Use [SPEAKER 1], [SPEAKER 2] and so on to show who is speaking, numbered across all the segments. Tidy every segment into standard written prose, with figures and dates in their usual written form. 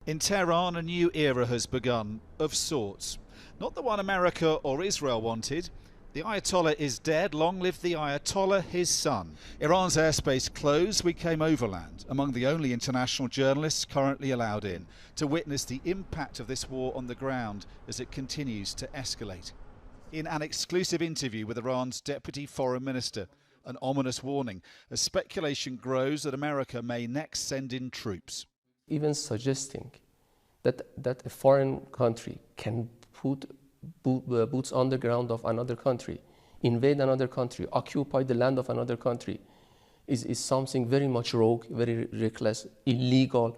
[SPEAKER 1] In Tehran, a new era has begun, of sorts. Not the one America or Israel wanted. The Ayatollah is dead, long live the Ayatollah, his son. Iran's airspace closed, we came overland, among the only international journalists currently allowed in, to witness the impact of this war on the ground as it continues to escalate. In an exclusive interview with Iran's Deputy Foreign Minister, an ominous warning as speculation grows that America may next send in troops.
[SPEAKER 2] Even suggesting that a foreign country can put boots on the ground of another country, invade another country, occupy the land of another country, is something very much rogue, very reckless, illegal,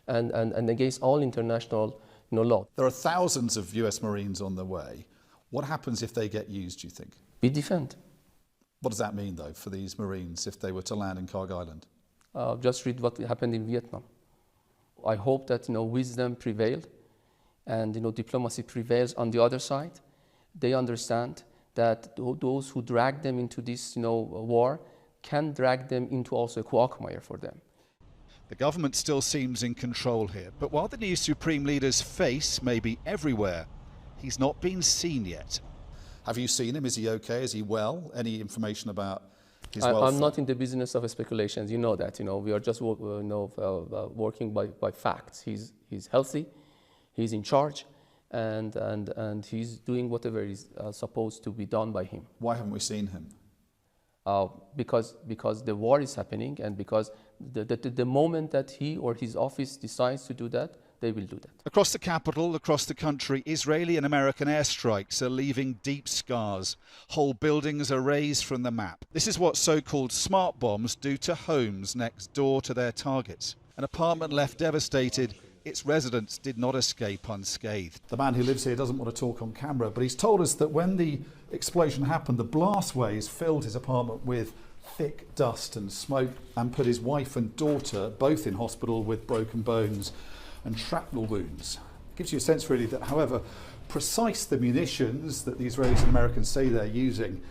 [SPEAKER 2] and against all international law.
[SPEAKER 1] There are thousands of US Marines on the way. What happens if they get used, do you think?
[SPEAKER 2] We defend.
[SPEAKER 1] What does that mean, though, for these Marines if they were to land in Kharg Island?
[SPEAKER 2] Just read what happened in Vietnam. I hope that wisdom prevailed and diplomacy prevails on the other side. They understand that those who drag them into this war can drag them into also a quagmire for them.
[SPEAKER 1] The government still seems in control here, but while the new Supreme Leader's face may be everywhere, he's not been seen yet. Have you seen him? Is he okay? Is he well? Any information about his welfare?
[SPEAKER 2] I'm not in the business of speculations. You know that. We are just working by facts. He's healthy, he's in charge, and he's doing whatever is supposed to be done by him.
[SPEAKER 1] Why haven't we seen him?
[SPEAKER 2] Because the war is happening, and because the moment that he or his office decides to do that, they will do that.
[SPEAKER 1] Across the capital, across the country, Israeli and American airstrikes are leaving deep scars. Whole buildings are razed from the map. This is what so-called smart bombs do to homes next door to their targets. An apartment left devastated. Its residents did not escape unscathed. The man who lives here doesn't want to talk on camera, but he's told us that when the explosion happened, the blast waves filled his apartment with thick dust and smoke and put his wife and daughter both in hospital with broken bones and shrapnel wounds. It gives you a sense really that however precise the munitions that the Israelis and Americans say they're using,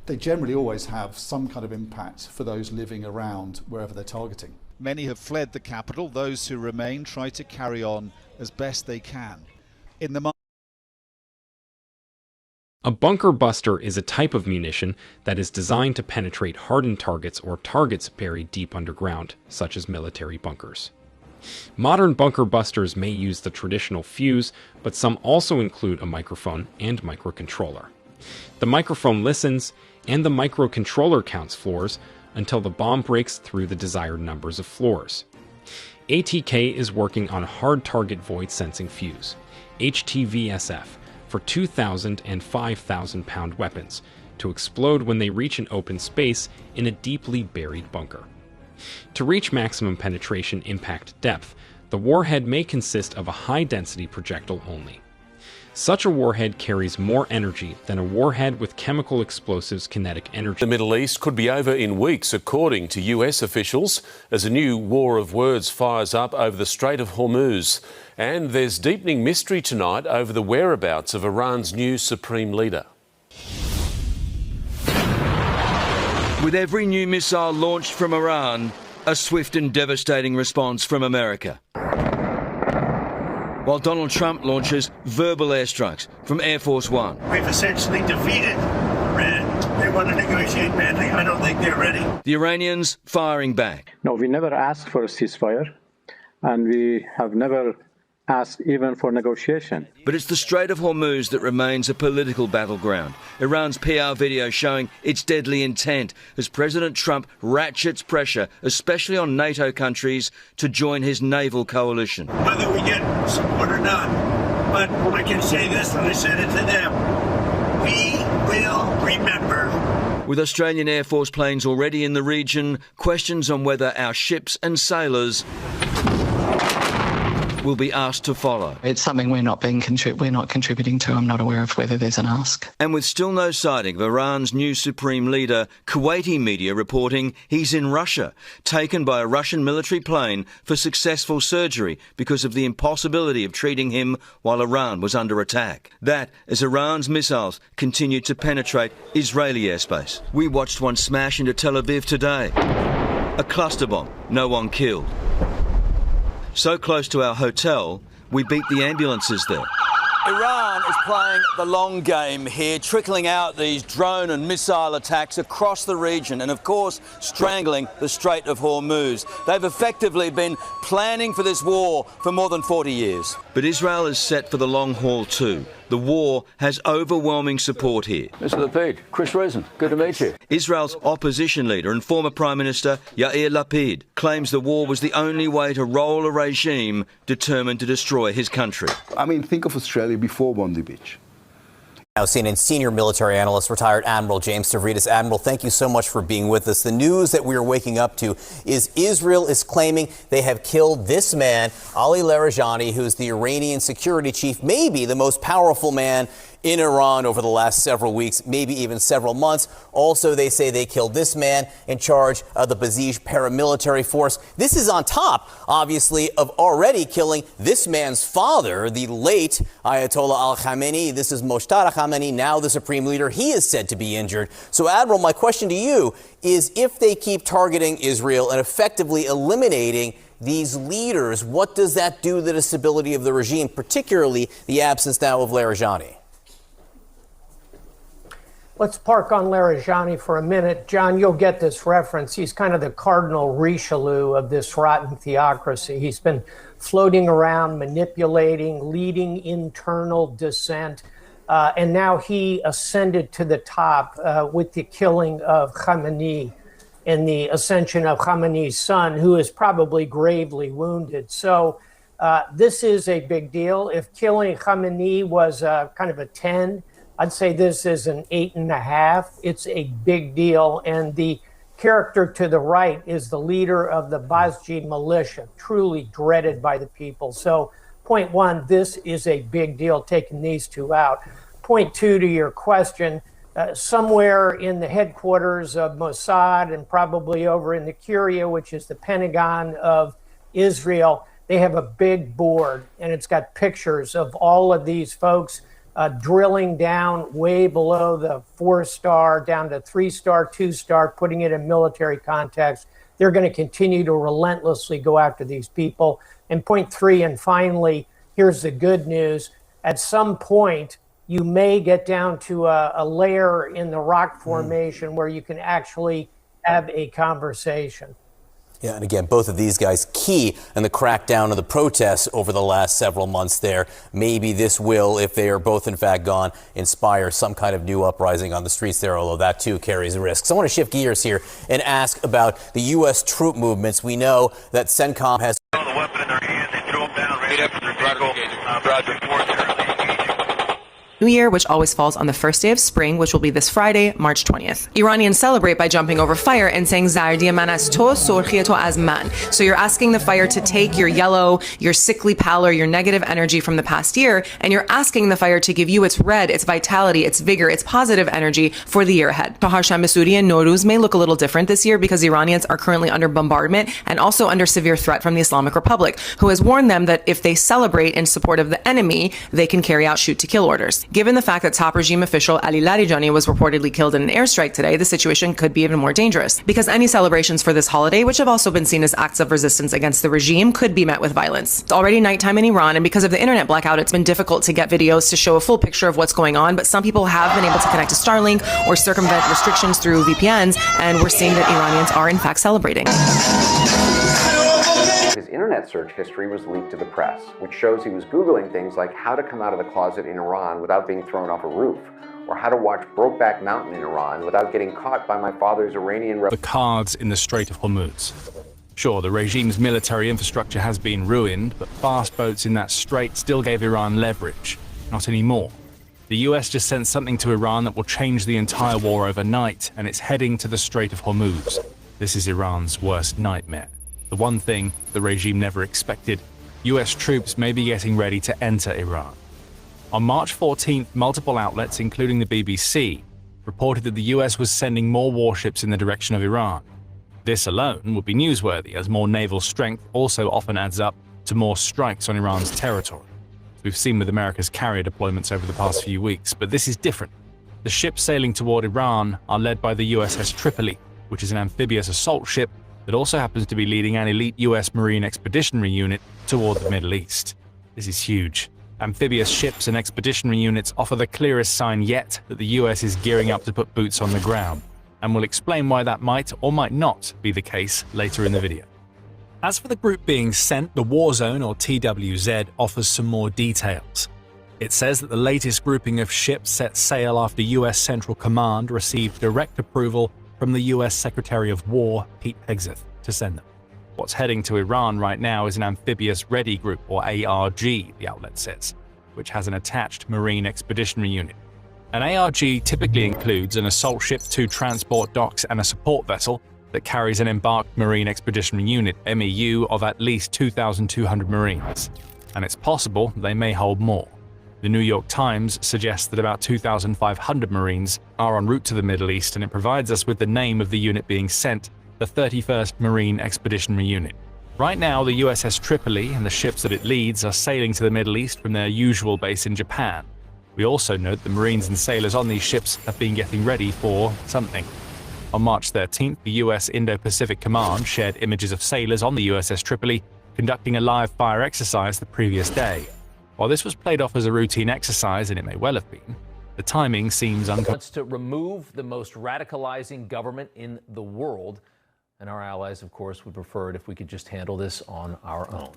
[SPEAKER 1] they generally always have some kind of impact for those living around wherever they're targeting. Many have fled the capital. Those who remain try to carry on as best they can.
[SPEAKER 3] A bunker buster is a type of munition that is designed to penetrate hardened targets or targets buried deep underground, such as military bunkers. Modern bunker busters may use the traditional fuse, but some also include a microphone and microcontroller. The microphone listens, and the microcontroller counts floors until the bomb breaks through the desired numbers of floors. ATK is working on a hard target void sensing fuse, HTVSF, for 2,000 and 5,000 pound weapons to explode when they reach an open space in a deeply buried bunker. To reach maximum penetration impact depth, the warhead may consist of a high-density projectile only. Such a warhead carries more energy than a warhead with chemical explosives kinetic energy.
[SPEAKER 4] The Middle East could be over in weeks, according to US officials, as a new war of words fires up over the Strait of Hormuz. And there's deepening mystery tonight over the whereabouts of Iran's new Supreme Leader.
[SPEAKER 5] With every new missile launched from Iran, a swift and devastating response from America. While Donald Trump launches verbal airstrikes from Air Force One.
[SPEAKER 6] We've essentially defeated Iran. They want to negotiate badly. I don't think they're ready.
[SPEAKER 5] The Iranians firing back.
[SPEAKER 7] No, we never asked for a ceasefire, and we have never asked even for negotiation.
[SPEAKER 5] But it's the Strait of Hormuz that remains a political battleground. Iran's PR video showing its deadly intent as President Trump ratchets pressure, especially on NATO countries, to join his naval coalition.
[SPEAKER 6] Whether we get support or not, but I can say this, and I said it to them, we will remember.
[SPEAKER 5] With Australian Air Force planes already in the region, questions on whether our ships and sailors will be asked to follow.
[SPEAKER 8] It's something we're not contributing to. I'm not aware of whether there's an ask.
[SPEAKER 5] And with still no sighting of Iran's new supreme leader, Kuwaiti media reporting he's in Russia, taken by a Russian military plane for successful surgery because of the impossibility of treating him while Iran was under attack. That as Iran's missiles continued to penetrate Israeli airspace. We watched one smash into Tel Aviv today. A cluster bomb, no one killed. So close to our hotel, we beat the ambulances there.
[SPEAKER 9] Iran is playing the long game here, trickling out these drone and missile attacks across the region and, of course, strangling the Strait of Hormuz. They've effectively been planning for this war for more than 40 years.
[SPEAKER 5] But Israel is set for the long haul too. The war has overwhelming support here.
[SPEAKER 9] Mr. Lapid, Chris Rosen, good to meet you.
[SPEAKER 5] Israel's opposition leader and former Prime Minister Yair Lapid claims the war was the only way to roll a regime determined to destroy his country.
[SPEAKER 10] I mean, think of Australia before Bondi Beach.
[SPEAKER 11] Now, CNN senior military analyst, retired Admiral James Stavridis. Admiral, thank you so much for being with us. The news that we are waking up to is Israel is claiming they have killed this man, Ali Larijani, who's the Iranian security chief, maybe the most powerful man in Iran over the last several weeks, maybe even several months. Also, they say they killed this man in charge of the Basij paramilitary force. This is on top, obviously, of already killing this man's father, the late Ayatollah al-Khamenei. This is Moshtaba Khamenei, now the supreme leader. He is said to be injured. So, Admiral, my question to you is, if they keep targeting Israel and effectively eliminating these leaders, what does that do to the stability of the regime, particularly the absence now of Larijani?
[SPEAKER 12] Let's park on Larijani for a minute. John, you'll get this reference. He's kind of the Cardinal Richelieu of this rotten theocracy. He's been floating around, manipulating, leading internal dissent. And now he ascended to the top with the killing of Khamenei and the ascension of Khamenei's son, who is probably gravely wounded. So this is a big deal. If killing Khamenei was kind of a 10, I'd say this is an 8.5. It's a big deal. And the character to the right is the leader of the Basij militia, truly dreaded by the people. So point one, this is a big deal, taking these two out. Point two, to your question, somewhere in the headquarters of Mossad and probably over in the Curia, which is the Pentagon of Israel, they have a big board, and it's got pictures of all of these folks drilling down way below the 4-star, down to 3-star, 2-star, putting it in military context. They're going to continue to relentlessly go after these people. And point three, and finally, here's the good news. At some point, you may get down to a layer in the rock formation where you can actually have a conversation.
[SPEAKER 11] Yeah, and again, both of these guys key in the crackdown of the protests over the last several months there. Maybe this will, if they are both in fact gone, inspire some kind of new uprising on the streets there, although that too carries risks. I want to shift gears here and ask about the U.S. troop movements. We know that CENTCOM has...
[SPEAKER 13] The weapon in their hand, they drove down right after their vehicle. Roger.
[SPEAKER 14] New Year, which always falls on the first day of spring, which will be this Friday, March 20th. Iranians celebrate by jumping over fire and saying Zardi man az to, surkhi to az man. So you're asking the fire to take your yellow, your sickly pallor, your negative energy from the past year, and you're asking the fire to give you its red, its vitality, its vigor, its positive energy for the year ahead. Tahar Sham-e-Suri and Nowruz may look a little different this year because Iranians are currently under bombardment and also under severe threat from the Islamic Republic, who has warned them that if they celebrate in support of the enemy, they can carry out shoot-to-kill orders. Given the fact that top regime official Ali Larijani was reportedly killed in an airstrike today, the situation could be even more dangerous, because any celebrations for this holiday, which have also been seen as acts of resistance against the regime, could be met with violence. It's already nighttime in Iran, and because of the internet blackout, it's been difficult to get videos to show a full picture of what's going on, but some people have been able to connect to Starlink or circumvent restrictions through VPNs, and we're seeing that Iranians are in fact celebrating.
[SPEAKER 15] His internet search history was leaked to the press, which shows he was Googling things like how to come out of the closet in Iran without being thrown off a roof, or how to watch Brokeback Mountain in Iran without getting caught by my father's Iranian...
[SPEAKER 16] The cards in the Strait of Hormuz. Sure, the regime's military infrastructure has been ruined, but fast boats in that strait still gave Iran leverage. Not anymore. The US just sent something to Iran that will change the entire war overnight, and it's heading to the Strait of Hormuz. This is Iran's worst nightmare. The one thing the regime never expected: US troops may be getting ready to enter Iran. On March 14th, multiple outlets, including the BBC, reported that the US was sending more warships in the direction of Iran. This alone would be newsworthy, as more naval strength also often adds up to more strikes on Iran's territory. We've seen with America's carrier deployments over the past few weeks, but this is different. The ships sailing toward Iran are led by the USS Tripoli, which is an amphibious assault ship that also happens to be leading an elite US Marine Expeditionary Unit toward the Middle East. This is huge. Amphibious ships and expeditionary units offer the clearest sign yet that the US is gearing up to put boots on the ground, and we'll explain why that might or might not be the case later in the video. As for the group being sent, the Warzone, or TWZ, offers some more details. It says that the latest grouping of ships set sail after US Central Command received direct approval from the US Secretary of War, Pete Hegseth, to send them. What's heading to Iran right now is an Amphibious Ready Group, or ARG, the outlet says, which has an attached Marine Expeditionary Unit. An ARG typically includes an assault ship, 2 transport docks, and a support vessel that carries an embarked Marine Expeditionary Unit, MEU, of at least 2,200 Marines. And it's possible they may hold more. The New York Times suggests that about 2,500 Marines are en route to the Middle East, and it provides us with the name of the unit being sent, the 31st Marine Expeditionary Unit. Right now, the USS Tripoli and the ships that it leads are sailing to the Middle East from their usual base in Japan. We also note the Marines and sailors on these ships have been getting ready for something. On March 13th, the US Indo-Pacific Command shared images of sailors on the USS Tripoli conducting a live fire exercise the previous day. While this was played off as a routine exercise, and it may well have been, the timing seems
[SPEAKER 17] wants to remove the most radicalizing government in the world, and our allies, of course, would prefer it if we could just handle this on our own.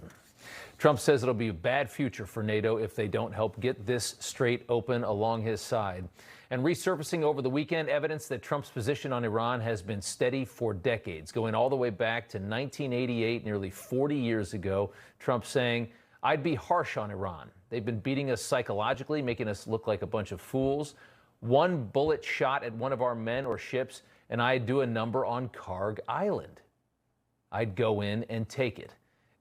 [SPEAKER 17] Trump says it'll be a bad future for NATO if they don't help get this strait open along his side. And resurfacing over the weekend, evidence that Trump's position on Iran has been steady for decades, going all the way back to 1988, nearly 40 years ago. Trump saying, "I'd be harsh on Iran. They've been beating us psychologically, making us look like a bunch of fools. One bullet shot at one of our men or ships, and I'd do a number on Karg Island. I'd go in and take it.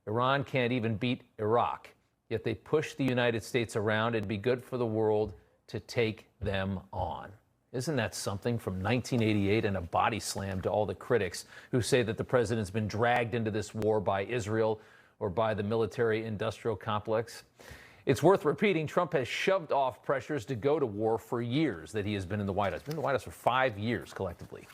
[SPEAKER 17] Iran can't even beat Iraq, yet they push the United States around. It'd be good for the world to take them on." Isn't that something, from 1988, and a body slam to all the critics who say that the president's been dragged into this war by Israel or by the military-industrial complex? It's worth repeating, Trump has shoved off pressures to go to war for years that he has been in the White House. He's been in the White House for 5 years collectively.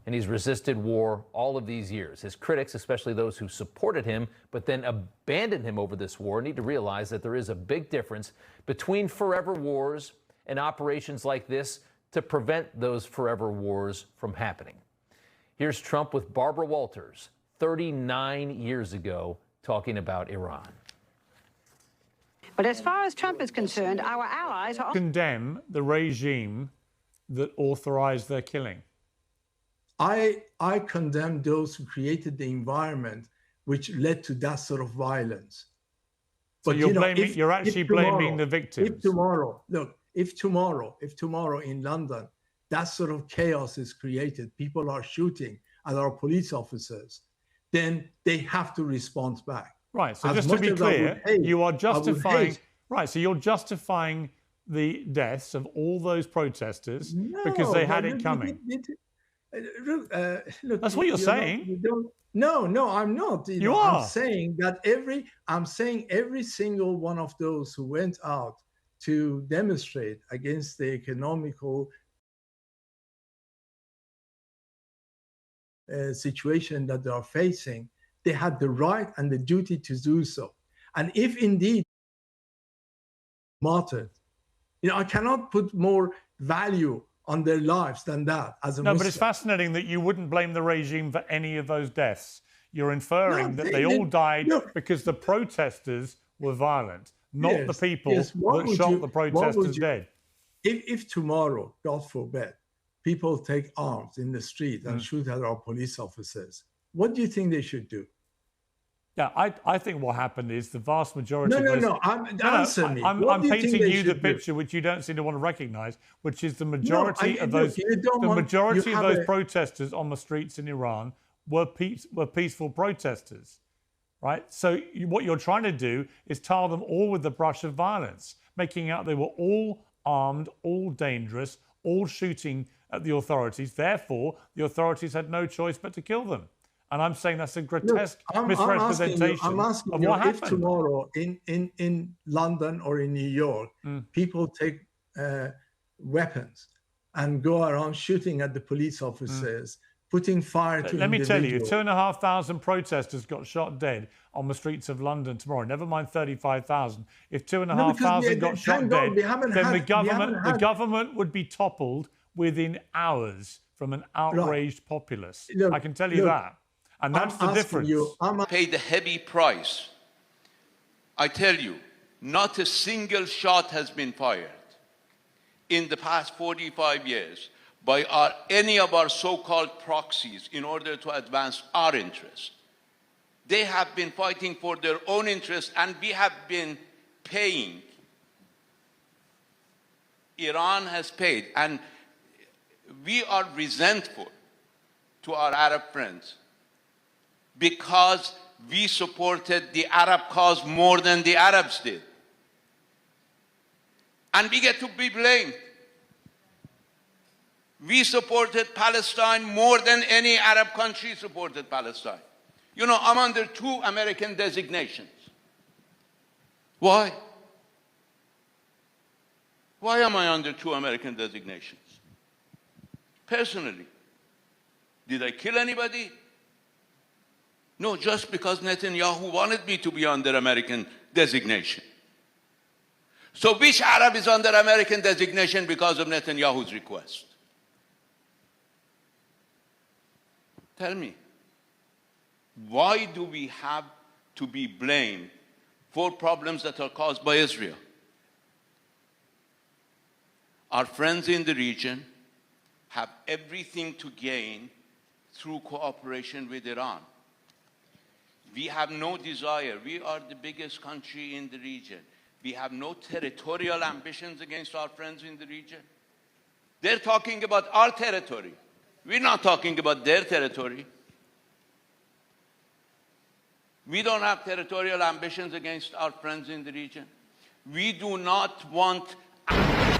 [SPEAKER 17] And he's resisted war all of these years. His critics, especially those who supported him but then abandoned him over this war, need to realize that there is a big difference between forever wars and operations like this to prevent those forever wars from happening. Here's Trump with Barbara Walters 39 years ago talking about Iran.
[SPEAKER 18] But as far as Trump is concerned, our allies are...
[SPEAKER 19] Condemn the regime that authorized their killing.
[SPEAKER 20] I condemn those who created the environment which led to that sort of violence.
[SPEAKER 19] So but you're actually blaming the victims.
[SPEAKER 20] If tomorrow in London, that sort of chaos is created, people are shooting at our police officers, then they have to respond back.
[SPEAKER 19] Right, so just to be clear, you are justifying... Right, so you're justifying the deaths of all those protesters because they had it coming.
[SPEAKER 20] Look,
[SPEAKER 19] that's what you're saying.
[SPEAKER 20] No, I'm not.
[SPEAKER 19] You are.
[SPEAKER 20] I'm saying every single one of those who went out to demonstrate against the economical situation that they are facing, they had the right and the duty to do so. And if indeed martyred, I cannot put more value on their lives than that as a Muslim.
[SPEAKER 19] But it's fascinating that you wouldn't blame the regime for any of those deaths. You're inferring that they all died because the protesters were violent, not the people that shot the protesters dead.
[SPEAKER 20] If tomorrow, God forbid, people take arms in the street and shoot at our police officers, what do you think they should do?
[SPEAKER 19] Yeah, I think what happened is the vast majority
[SPEAKER 20] Answer me.
[SPEAKER 19] I'm painting you the picture which you don't seem to want to recognize, which is the majority of those protesters on the streets in Iran were peaceful protesters, right? So what you're trying to do is tar them all with the brush of violence, making out they were all armed, all dangerous, all shooting at the authorities. Therefore, the authorities had no choice but to kill them. And I'm saying that's a grotesque misrepresentation
[SPEAKER 20] I'm asking
[SPEAKER 19] of
[SPEAKER 20] you,
[SPEAKER 19] what happened.
[SPEAKER 20] If tomorrow in London or in New York, people take weapons and go around shooting at the police officers, putting fire to
[SPEAKER 19] Let me tell you,
[SPEAKER 20] individuals.
[SPEAKER 19] 2,500 protesters got shot dead on the streets of London tomorrow. Never mind 35,000. If 2,500 got shot dead, then the government would be toppled within hours from an outraged populace. I can tell you that. And that's the difference.
[SPEAKER 21] Paid a heavy price. I tell you, not a single shot has been fired in the past 45 years by any of our so-called proxies in order to advance our interests. They have been fighting for their own interests, and we have been paying. Iran has paid, and we are resentful to our Arab friends because we supported the Arab cause more than the Arabs did. And we get to be blamed. We supported Palestine more than any Arab country supported Palestine. You know, I'm under 2 American designations. Why? Why am I under 2 American designations? Personally, did I kill anybody? No, just because Netanyahu wanted me to be under American designation. So which Arab is under American designation because of Netanyahu's request? Tell me, why do we have to be blamed for problems that are caused by Israel? Our friends in the region have everything to gain through cooperation with Iran. We have no desire. We are the biggest country in the region. We have no territorial ambitions against our friends in the region. They're talking about our territory. We're not talking about their territory. We don't have territorial ambitions against our friends in the region. We do not want...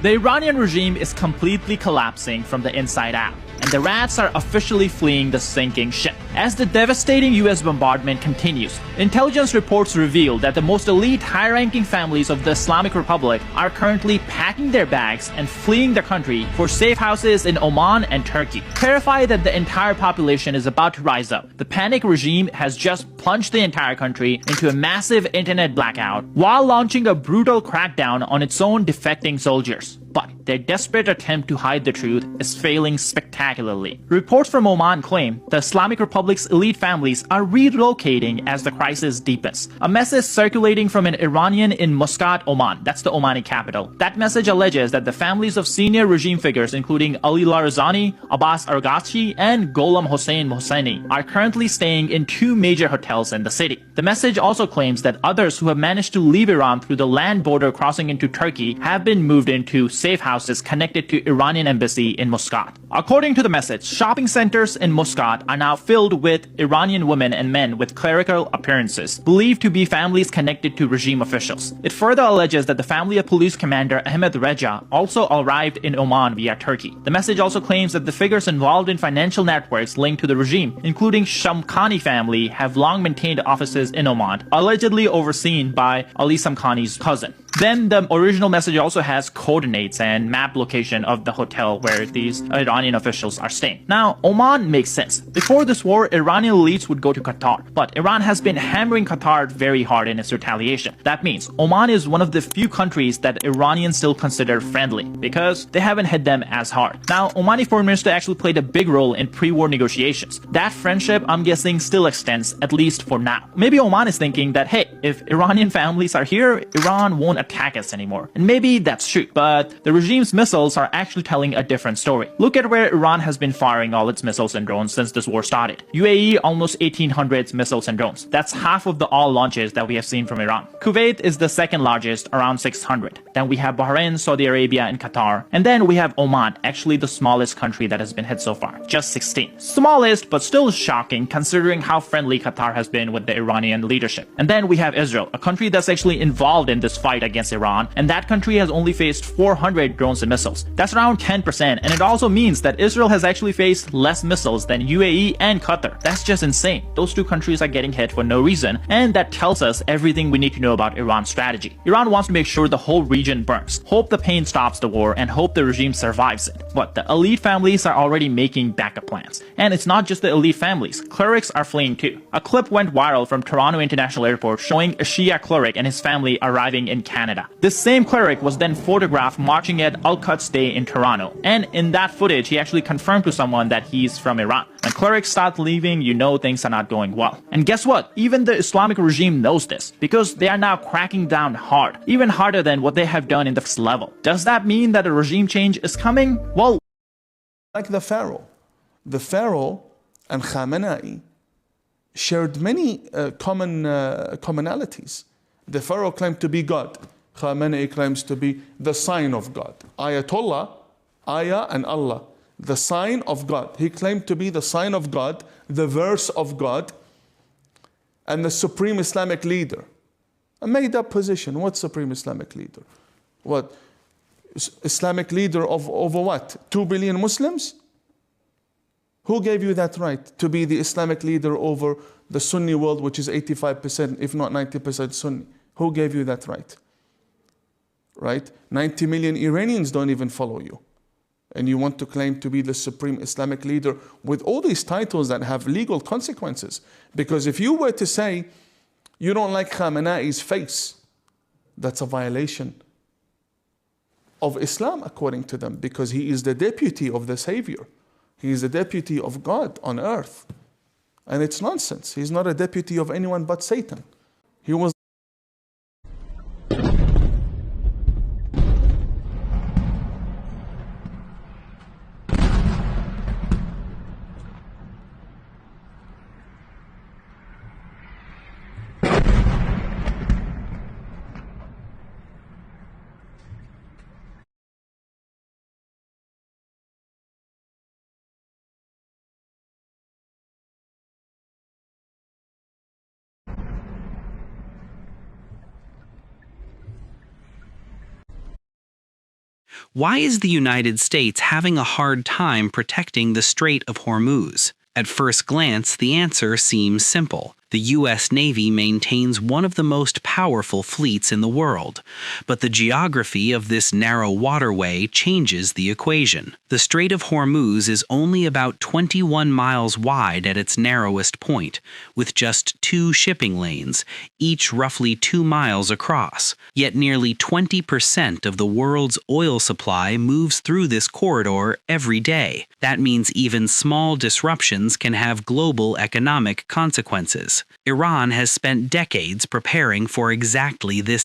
[SPEAKER 22] The Iranian regime is completely collapsing from the inside out, and the rats are officially fleeing the sinking ship. As the devastating US bombardment continues, intelligence reports reveal that the most elite, high-ranking families of the Islamic Republic are currently packing their bags and fleeing the country for safe houses in Oman and Turkey. Terrified that the entire population is about to rise up, the panic regime has just plunged the entire country into a massive internet blackout while launching a brutal crackdown on its own defecting soldiers. But their desperate attempt to hide the truth is failing spectacularly. Reports from Oman claim the Islamic Republic's elite families are relocating as the crisis deepens. A message circulating from an Iranian in Muscat, Oman, that's the Omani capital. That message alleges that the families of senior regime figures including Ali Larzani, Abbas Araghchi, and Gholam Hossein Mohseni are currently staying in 2 major hotels in the city. The message also claims that others who have managed to leave Iran through the land border crossing into Turkey have been moved into safe houses connected to Iranian embassy in Muscat. According to the message, shopping centers in Muscat are now filled with Iranian women and men with clerical appearances, believed to be families connected to regime officials. It further alleges that the family of police commander Ahmed Reja also arrived in Oman via Turkey. The message also claims that the figures involved in financial networks linked to the regime, including Shamkhani family, have long maintained offices in Oman, allegedly overseen by Ali Samkhani's cousin. Then the original message also has coordinates and map location of the hotel where these Iranian officials are staying. Now, Oman makes sense. Before this war, Iranian elites would go to Qatar, but Iran has been hammering Qatar very hard in its retaliation. That means Oman is one of the few countries that Iranians still consider friendly because they haven't hit them as hard. Now, Omani foreign minister actually played a big role in pre-war negotiations. That friendship, I'm guessing, still extends, at least for now. Maybe Oman is thinking that, hey, if Iranian families are here, Iran won't attack us anymore. And maybe that's true, but the regime's missiles are actually telling a different story. Look at where Iran has been firing all its missiles and drones since this war started. UAE, almost 1,800 missiles and drones. That's half of the all launches that we have seen from Iran. Kuwait is the second largest, around 600. Then we have Bahrain, Saudi Arabia, and Qatar. And then we have Oman, actually the smallest country that has been hit so far. Just 16. Smallest, but still shocking considering how friendly Qatar has been with the Iranian leadership. And then we have Israel, a country that's actually involved in this fight against Iran, and that country has only faced 400 land-rate drones and missiles. That's around 10%, and it also means that Israel has actually faced less missiles than UAE and Qatar. That's just insane. Those two countries are getting hit for no reason, and that tells us everything we need to know about Iran's strategy. Iran wants to make sure the whole region burns, hope the pain stops the war, and hope the regime survives it. But the elite families are already making backup plans. And it's not just the elite families. Clerics are fleeing too. A clip went viral from Toronto International Airport showing a Shia cleric and his family arriving in Canada. This same cleric was then photographed marching at Al-Quds Day in Toronto. And in that footage, he actually confirmed to someone that he's from Iran. When clerics start leaving, you know things are not going well. And guess what? Even the Islamic regime knows this, because they are now cracking down hard, even harder than what they have done in the first level. Does that mean that a regime change is coming? Well,
[SPEAKER 10] like the Pharaoh. The Pharaoh and Khamenei shared many commonalities. The Pharaoh claimed to be God. Khamenei claims to be the sign of God. Ayatollah, Ayah and Allah, the sign of God. He claimed to be the sign of God, the verse of God, and the supreme Islamic leader. A made-up position. What supreme Islamic leader? What? Islamic leader of over what? 2 billion Muslims? Who gave you that right to be the Islamic leader over the Sunni world, which is 85%, if not 90% Sunni? Who gave you that right? Right? 90 million Iranians don't even follow you. And you want to claim to be the supreme Islamic leader with all these titles that have legal consequences. Because if you were to say you don't like Khamenei's face, that's a violation of Islam according to them, because he is the deputy of the Savior. He is the deputy of God on earth. And it's nonsense. He's not a deputy of anyone but Satan. He was
[SPEAKER 1] Why is the United States having a hard time protecting the Strait of Hormuz? At first glance, the answer seems simple. The U.S. Navy maintains one of the most powerful fleets in the world, but the geography of this narrow waterway changes the equation. The Strait of Hormuz is only about 21 miles wide at its narrowest point, with just 2 shipping lanes, each roughly 2 miles across. Yet nearly 20% of the world's oil supply moves through this corridor every day. That means even small disruptions can have global economic consequences. Iran has spent decades preparing for exactly this